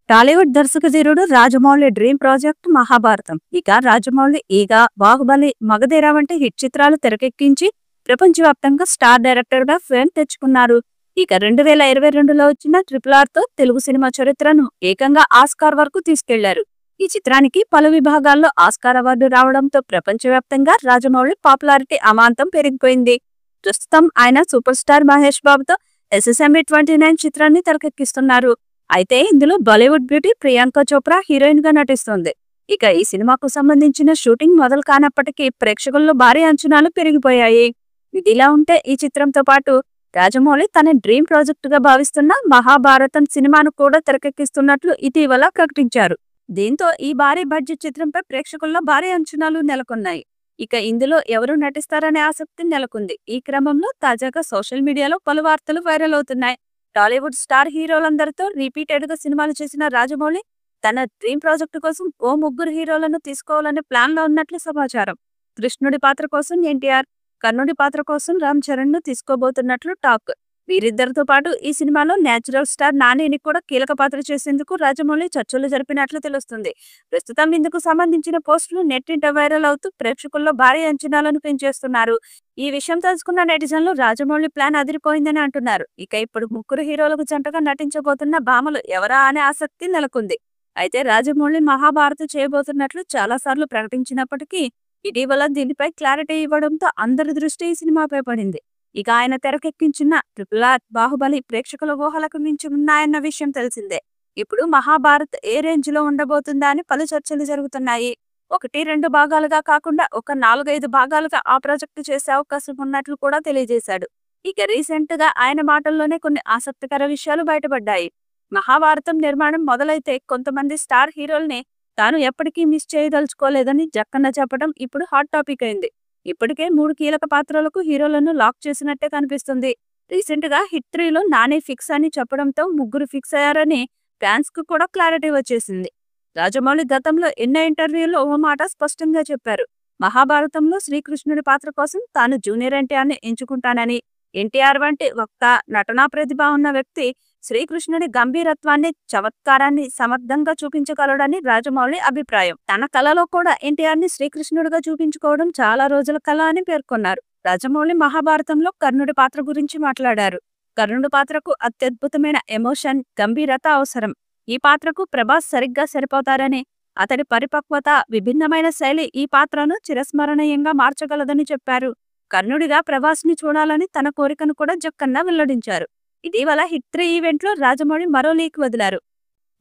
టాలీవుడ్ దర్శకధీరుడు Rajamouli dream project Mahabharatam. ఇక రాజమౌళి ఈగ, బాహుబలి, మగధీర వంటి హిట్ చిత్రాలు తెరకెక్కించి ప్రపంచవ్యాప్తంగా స్టార్ డైరెక్టర్ గా ఫేమ్ తెచ్చుకున్నారు. ఇక 2022లో వచ్చిన RRR తో తెలుగు సినిమా చరిత్రను ఏకంగా ఆస్కార్ వరకు తీసుకెళ్లారు. ఈ చిత్రానికి పలు విభాగాల్లో ఆస్కార్ అవార్డు రావడంతో ప్రపంచవ్యాప్తంగా రాజమౌళి పాపులారిటీ అమాంతం పెరిగిపోయింది. ప్రస్తుతం ఆయన సూపర్ స్టార్ మహేష్ బాబుతో SSME 29 చిత్రాన్ని తెరకెక్కిస్తున్నారు. అయితే ఇందులో బాలీవుడ్ బ్యూటీ ప్రియాంక చోప్రా హీరోయిన్ గా నటిస్తుంది. ఇక ఈ సినిమాకు సంబంధించిన షూటింగ్ మొదలు కానప్పటికీ ప్రేక్షకుల్లో భారీ అంచనాలు పెరిగిపోయాయి. ఇదిలా ఉంటే ఈ చిత్రంతో పాటు రాజమౌళి తన డ్రీమ్ ప్రాజెక్ట్ గా భావిస్తున్న మహాభారతం సినిమాను కూడా తెరకెక్కిస్తున్నట్లు ఇటీవల ప్రకటించారు. దీంతో ఈ భారీ బడ్జెట్ చిత్రంపై ప్రేక్షకుల్లో భారీ అంచనాలు నెలకొన్నాయి. ఇక ఇందులో ఎవరు నటిస్తారనే ఆసక్తి నెలకొంది. ఈ క్రమంలో తాజాగా సోషల్ మీడియాలో పలు వార్తలు వైరల్ అవుతున్నాయి. టాలీవుడ్ స్టార్ హీరోలందరితో రిపీటెడ్ గా సినిమాలు చేసిన రాజమౌళి తన డ్రీమ్ ప్రాజెక్టు కోసం ఓ ముగ్గురు హీరోలను తీసుకోవాలనే ప్లాన్ లో ఉన్నట్లు సమాచారం. కృష్ణుడి పాత్ర కోసం ఎన్టీఆర్, కర్ణుడి పాత్ర కోసం రామ్ చరణ్ ను తీసుకోబోతున్నట్లు టాక్. వీరిద్దరితో పాటు ఈ సినిమాలో నేచురల్ స్టార్ నానిని కూడా కీలక పాత్ర చేసేందుకు రాజమౌళి చర్చలు జరిపినట్లు తెలుస్తుంది. ప్రస్తుతం ఇందుకు సంబంధించిన పోస్టులు నెట్టింట వైరల్ అవుతూ ప్రేక్షకుల్లో భారీ అంచనాలను పెంచేస్తున్నారు. ఈ విషయం తెలుసుకున్న నెటిజన్లు రాజమౌళి ప్లాన్ అదిరిపోయిందని అంటున్నారు. ఇక ఇప్పుడు ముగ్గురు హీరోలకు జంటగా నటించబోతున్న భామలు ఎవరా అనే ఆసక్తి నెలకొంది. అయితే రాజమౌళి మహాభారత చేయబోతున్నట్లు చాలా సార్లు ప్రకటించినప్పటికీ ఇటీవల దీనిపై క్లారిటీ ఇవ్వడంతో అందరి దృష్టి ఈ సినిమాపై పడింది. ఇక ఆయన తెరకెక్కించిన RRR, బాహుబలి ప్రేక్షకుల ఊహలకు మించి ఉన్నాయన్న విషయం తెలిసిందే. ఇప్పుడు మహాభారత్ ఏ రేంజ్ లో ఉండబోతుందా అని పలు చర్చలు జరుగుతున్నాయి. 1-2 భాగాలుగా కాకుండా ఒక 4-5 భాగాలుగా ఆ ప్రాజెక్టు చేసే అవకాశం ఉన్నట్లు కూడా తెలియజేశాడు. ఇక రీసెంట్ గా ఆయన మాటల్లోనే కొన్ని ఆసక్తికర విషయాలు బయటపడ్డాయి. మహాభారతం నిర్మాణం మొదలైతే కొంతమంది స్టార్ హీరోల్ని తాను ఎప్పటికీ మిస్ చేయదలుచుకోలేదని జక్కన్న చెప్పడం ఇప్పుడు హాట్ టాపిక్ అయింది. ఇప్పటికే 3 కీలక పాత్రలకు హీరోలను లాక్ చేసినట్టే కనిపిస్తుంది. రీసెంట్ గా హిట్ 3లో నాని ఫిక్స్ అని చెప్పడంతో ముగ్గురు ఫిక్స్ అయ్యారని ఫ్యాన్స్ కు కూడా క్లారిటీ వచ్చేసింది. రాజమౌళి గతంలో ఎన్నో ఇంటర్వ్యూల్లో ఓ మాట స్పష్టంగా చెప్పారు. మహాభారతంలో శ్రీకృష్ణుడి పాత్ర కోసం తాను జూనియర్ ఎన్టీఆర్ ని ఎంచుకుంటానని. ఎన్టీఆర్ వంటి వక్త, నటనా ప్రతిభ ఉన్న వ్యక్తి శ్రీకృష్ణుడి గంభీరత్వాన్ని, చమత్కారాన్ని సమర్థంగా చూపించగలడని రాజమౌళి అభిప్రాయం. తన కళలో కూడా ఎన్టీఆర్ ని శ్రీకృష్ణుడిగా చూపించుకోవడం చాలా రోజుల కళ అని పేర్కొన్నారు. రాజమౌళి మహాభారతంలో కర్ణుడి పాత్ర గురించి మాట్లాడారు. కర్ణుడి పాత్రకు అత్యద్భుతమైన ఎమోషన్, గంభీరత అవసరం. ఈ పాత్రకు ప్రభాస్ సరిగ్గా సరిపోతారని, అతడి పరిపక్వత, విభిన్నమైన శైలి ఈ పాత్రను చిరస్మరణీయంగా మార్చగలదని చెప్పారు. కర్ణుడిగా ప్రభాస్ ని చూడాలని తన కోరికను కూడా జక్కన్న వెల్లడించారు. ఇటీవల హిట్ 3 ఈవెంట్ లో రాజమౌళి మరో లీక్ వదిలారు.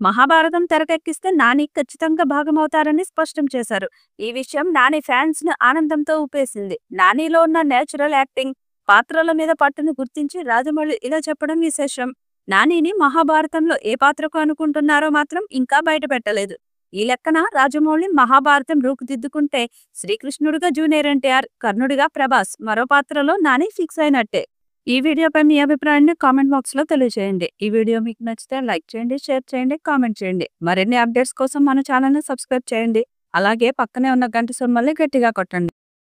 మహాభారతం తెరకెక్కిస్తే నాని ఖచ్చితంగా భాగమవుతారని స్పష్టం చేశారు. ఈ విషయం నాని ఫ్యాన్స్ ను ఆనందంతో ఊపేసింది. నానిలో ఉన్న నేచురల్ యాక్టింగ్, పాత్రల మీద పట్టును గుర్తించి రాజమౌళి ఇలా చెప్పడం విశేషం. నానిని మహాభారతంలో ఏ పాత్రకు అనుకుంటున్నారో మాత్రం ఇంకా బయట పెట్టలేదు. ఈ లెక్కన రాజమౌళి మహాభారతం రూపుదిద్దుకుంటే శ్రీకృష్ణుడిగా జూనియర్ ఎన్టీఆర్, కర్ణుడిగా ప్రభాస్, మరో పాత్రలో నాని ఫిక్స్ అయినట్టే. ఈ వీడియోపై మీ అభిప్రాయాన్ని కామెంట్ బాక్స్ లో తెలియజేయండి. ఈ వీడియో మీకు నచ్చితే లైక్ చేయండి, షేర్ చేయండి, కామెంట్ చేయండి. మరిన్ని అప్డేట్స్ కోసం మన ఛానల్ ని సబ్స్క్రైబ్ చేయండి. అలాగే పక్కనే ఉన్న గంట సింబల్ని గట్టిగా కొట్టండి.